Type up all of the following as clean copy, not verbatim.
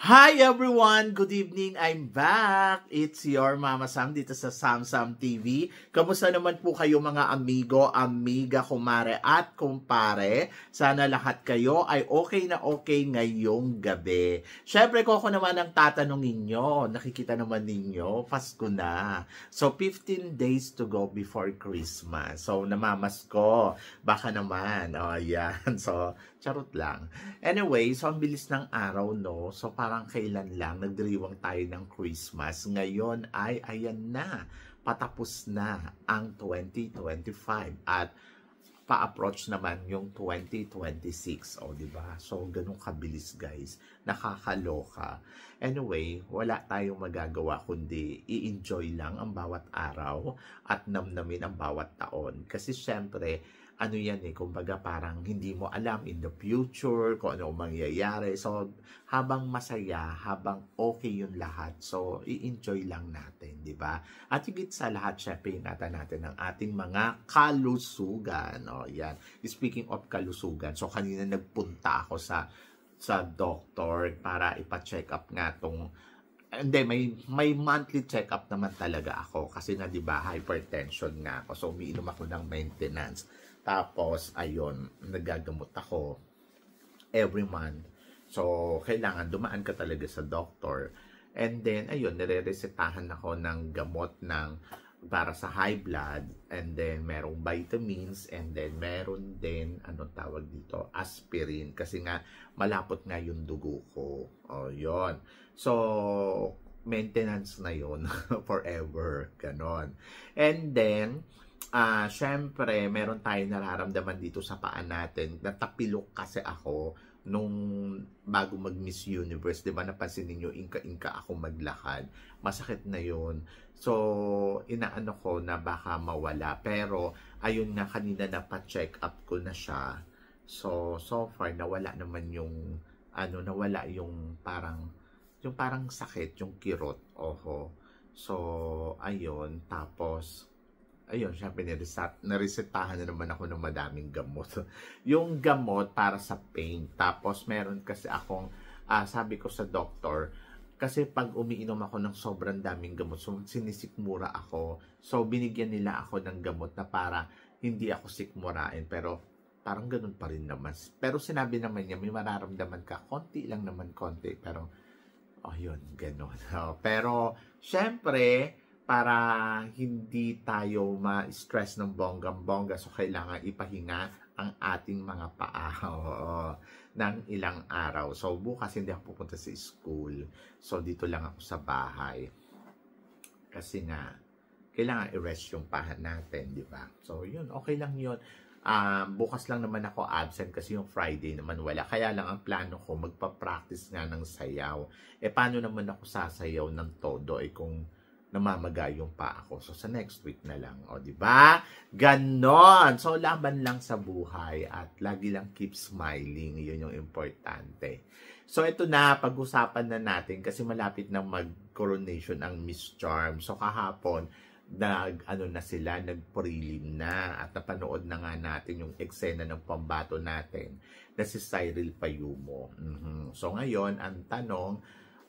Hi everyone! Good evening! I'm back! It's your Mama Sam dito sa Sam TV. Kamusta naman po kayo mga amigo, amiga, kumare at kumpare? Sana lahat kayo ay okay na okay ngayong gabi. Syempre ko ako naman ang tatanungin nyo. Nakikita naman ninyo, Pasko na. So 15 days to go before Christmas. So namamas ko. Baka naman. Oh, yan. So charot lang. Anyway, so ang bilis ng araw, no? So parang kailan lang, nagdiriwang tayo ng Christmas. Ngayon ay, ayan na, patapos na ang 2025 at pa-approach naman yung 2026. O, diba? So, ganun kabilis, guys. Nakakaloka. Anyway, wala tayong magagawa kundi i-enjoy lang ang bawat araw at namnamin ang bawat taon. Kasi syempre, ano yan kumbaga parang hindi mo alam in the future kung ano mangyayari. So, habang masaya, habang okay yung lahat, so, i-enjoy lang natin, di ba? At higit sa lahat, syempre, ingatan natin ang ating mga kalusugan. O, yan. Speaking of kalusugan, so, kanina nagpunta ako sa doctor para ipa-check up nga tong hindi, may monthly check-up naman talaga ako. Kasi na, di ba, hypertension nga ako. So, umiinom ako ng maintenance. Tapos, ayun, nagagamot ako every month. So, kailangan dumaan ka talaga sa doctor. And then, ayun, nire-resetahan ako ng gamot para sa high blood. And then, merong vitamins. And then, meron din, anong tawag dito? Aspirin. Kasi nga, malapot nga yung dugo ko. O, yun. So, maintenance na yun forever. Ganon. And then, syempre, meron tayong nararamdaman dito sa paa natin. Natapilok kasi ako nung bago mag-Miss Universe. Diba napansin ninyo, inka-inka ako maglakad. Masakit na yun. So, inaano ko na baka mawala. Pero, ayun nga, kanina napa-check up ko na siya. So far, nawala naman yung, nawala yung parang sakit, yung kirot. Oho. So, ayun. Tapos, ayun, syempre, naresetahan na naman ako ng madaming gamot. Yung gamot para sa pain. Tapos, meron kasi akong, sabi ko sa doktor, kasi pag umiinom ako ng sobrang daming gamot, so sinisikmura ako. So, binigyan nila ako ng gamot na para hindi ako sikmurain. Pero, parang ganun pa rin naman. Pero sinabi naman niya, may mararamdaman ka. Konti lang naman, konti. Pero, yun, ganun. Pero, syempre, para hindi tayo ma-stress ng bonggang-bongga, so kailangan ipahinga ang ating mga paa ng ilang araw. So, bukas hindi ako pupunta sa school. So, dito lang ako sa bahay. Kasi nga, kailangan i-rest yung paa natin, di ba? So, yun, okay lang yun. Bukas lang naman ako absent kasi yung Friday naman wala. Kaya lang ang plano ko, magpa-practice nga ng sayaw. Paano naman ako sasayaw ng todo kung namamaga yung paa ko? So, sa next week na lang. O, diba? Ganon! So, laban lang sa buhay at lagi lang keep smiling. Yun yung importante. So, ito na, pag-usapan na natin kasi malapit na mag-coronation ang Miss Charm. So, kahapon, nag-prelim na at napanood na nga natin yung eksena ng pambato natin na si Cyril Payumo. So ngayon, ang tanong,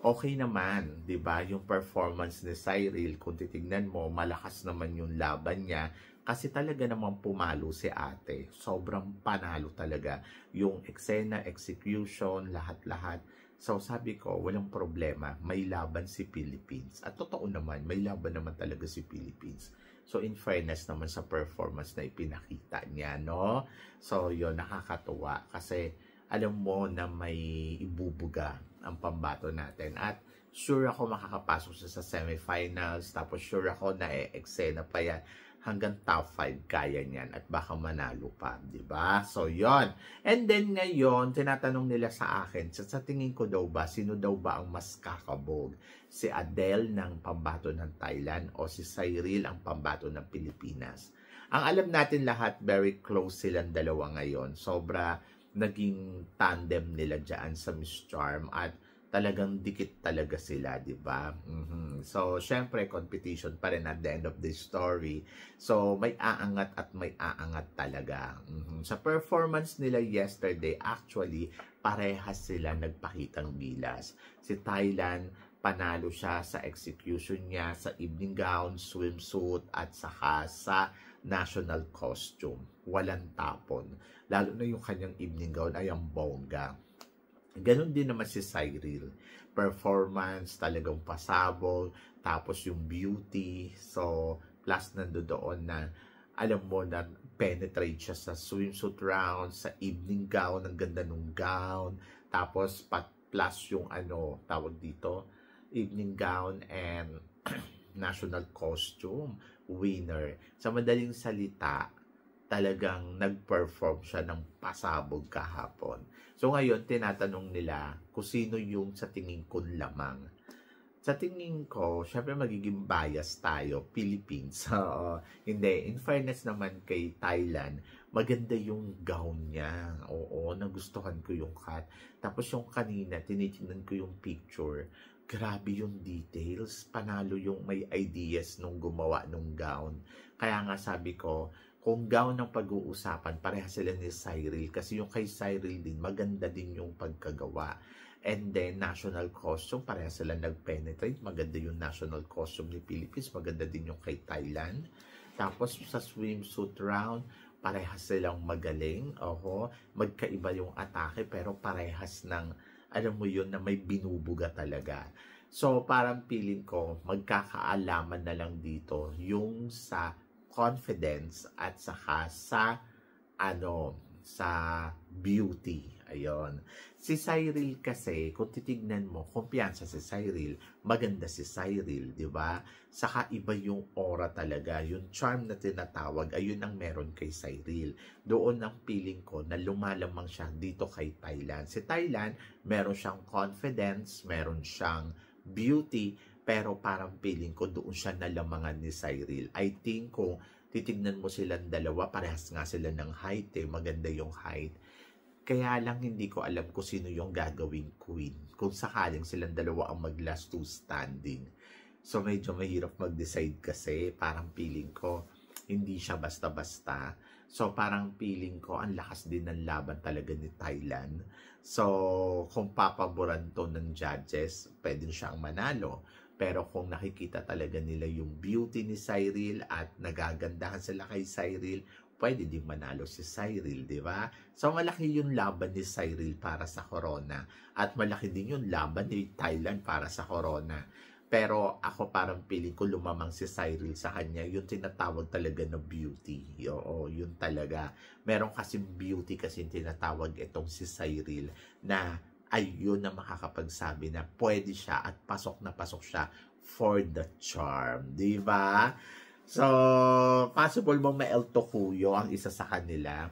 okay naman, 'di ba? Yung performance ni Cyril, kung titingnan mo, malakas naman yung laban niya kasi talaga namang pumalo si ate. Sobrang panalo talaga yung eksena, execution, lahat-lahat. So, sabi ko, walang problema. May laban si Philippines. At totoo naman, may laban naman talaga si Philippines. So, in fairness naman sa performance na ipinakita niya, no? So, yun, nakakatuwa. Kasi, alam mo na may ibubuga ang pambato natin. At, sure ako makakapasok siya sa semifinals. Tapos, sure ako na eksena pa yan. Hanggang top 5 kaya niyan at baka manalo pa, di ba? So, yon. And then ngayon, tinatanong nila sa akin, sa tingin ko daw ba, sino daw ba ang mas kakabog? Si Adele ng pambato ng Thailand o si Cyril ang pambato ng Pilipinas? Ang alam natin lahat, very close silang dalawa ngayon. Sobra naging tandem nila dyan sa Miss Charm at talagang dikit talaga sila, di ba? So, syempre, competition pa rin at the end of the story. So, may aangat at may aangat talaga. Sa performance nila yesterday, actually, parehas sila nagpakitang gilas. Si Thailand, panalo siya sa execution niya sa evening gown, swimsuit, at saka sa national costume. Walang tapon. Lalo na yung kanyang evening gown ay ang bongga. Ganon din naman si Cyril. Performance, talagang pasabog, tapos yung beauty. So, plus nandoon na, alam mo na penetrate siya sa swimsuit round, sa evening gown, ang ganda ng gown. Tapos, plus yung tawag dito, evening gown and national costume winner. Sa madaling salita, talagang nag-perform siya ng pasabog kahapon. So ngayon, tinatanong nila kung sino yung sa tingin ko lamang. Sa tingin ko, syempre magiging bias tayo, Philippines. Hindi, in fairness naman kay Thailand, maganda yung gown niya. Oo, nagustuhan ko yung cut. Tapos yung kanina, tinitingnan ko yung picture. Grabe yung details. Panalo yung may ideas nung gumawa nung gown. Kaya nga sabi ko, kung gown ng pag-uusapan, pareha sila ni Cyril. Kasi yung kay Cyril din, maganda din yung pagkagawa. And then, national costume, pareha sila nag-penetrate. Maganda yung national costume ni Philippines. Maganda din yung kay Thailand. Tapos, sa swimsuit round, parehas silang magaling. Magkaiba yung atake, pero parehas ng, alam mo yun, na may binubuga talaga. So, parang feeling ko, magkakaalaman na lang dito yung sa confidence at saka sa sa beauty. Ayon. Si Cyril kasi, kung titignan mo, kumpiyansa si Cyril, maganda si Cyril, di ba? Saka iba yung aura talaga, yung charm na tinatawag, ayun ang meron kay Cyril. Doon ang feeling ko na lumalamang siya dito kay Thailand. Si Thailand, meron siyang confidence, meron siyang beauty, pero parang feeling ko doon siya nalamangan ni Cyril. I think kung titignan mo silang dalawa, parehas nga sila ng height maganda yung height. Kaya lang hindi ko alam kung sino yung gagawing queen. Kung sakaling silang dalawa ang mag-last two standing. So medyo mahirap mag-decide kasi parang feeling ko hindi siya basta-basta. So parang feeling ko ang lakas din ng laban talaga ni Thailand. So kung papaboran to ng judges, pwede siyang manalo. Pero kung nakikita talaga nila yung beauty ni Cyril at nagagandahan sila kay Cyril, pwede din manalo si Cyril, di ba? So malaki yung laban ni Cyril para sa corona at malaki din yung laban ni Thailand para sa corona. Pero ako parang feeling ko lumamang si Cyril sa kanya, yung tinatawag talaga na beauty. Oo, yun talaga. Meron kasi beauty kasi tinatawag itong si Cyril na ayun na makakapagsabi na pwede siya at pasok na pasok siya for the charm. Di ba? So, possible bang may El Tocuyo ang isa sa kanila?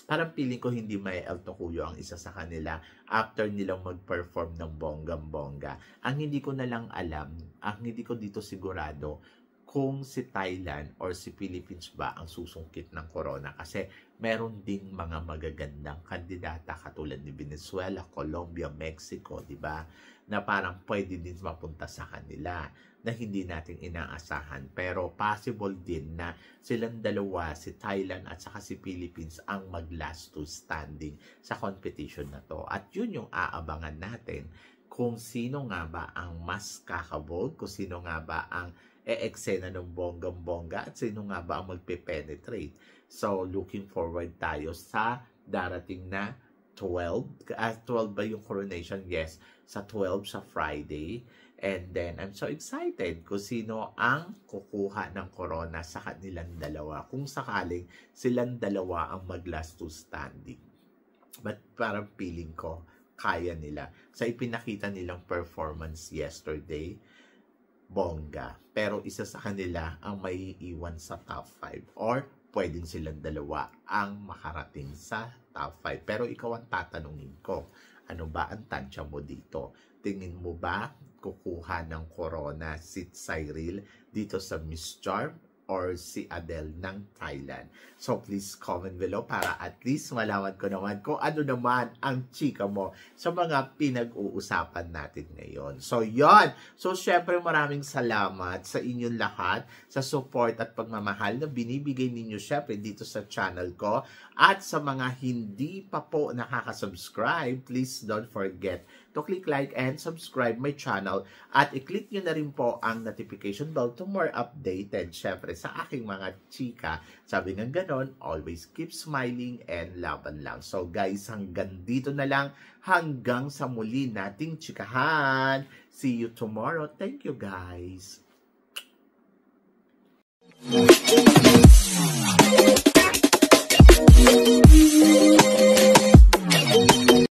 Parang feeling ko hindi may El Tocuyo ang isa sa kanila after nilang mag-perform ng bonggang-bongga. Ang hindi ko na lang alam, ang hindi ko dito sigurado, kung si Thailand or si Philippines ba ang susungkit ng corona kasi meron ding mga magagandang kandidata katulad ni Venezuela, Colombia, Mexico, di ba? Na parang pwede din mapunta sa kanila na hindi natin inaasahan. Pero possible din na silang dalawa, si Thailand at saka si Philippines ang mag-last two standing sa competition na to. At yun yung aabangan natin kung sino nga ba ang mas kakabog, kung sino nga ba ang eksena ng bonggang-bongga at sino nga ba ang magpe-penetrate. So, looking forward tayo sa darating na 12. 12 ba yung coronation? Yes, sa 12 sa Friday. And then, I'm so excited kung sino ang kukuha ng corona sa kanilang dalawa. Kung sakaling silang dalawa ang mag-last two standing. But parang feeling ko, kaya nila. Sa ipinakita nilang performance yesterday, bongga. Pero isa sa kanila ang may iwan sa top 5 or pwedeng silang dalawa ang makarating sa top 5. Pero ikaw ang tatanungin ko, ano ba ang tansya mo dito? Tingin mo ba kukuha ng corona si Cyril dito sa Miss Charm or si Adele ng Thailand. So please comment below para at least malaman ko naman kung ano naman ang chika mo sa mga pinag-uusapan natin ngayon. So yon. So syempre maraming salamat sa inyong lahat sa support at pagmamahal na binibigay ninyo syempre dito sa channel ko. At sa mga hindi pa po nakaka-subscribe, please don't forget to click like and subscribe my channel at i-click nyo na rin po ang notification bell to more updated syempre sa aking mga chika. Sabi ng ganon, always keep smiling and laban lang. So guys, hanggang dito na lang, hanggang sa muli nating chikahan. See you tomorrow. Thank you guys. Thank you.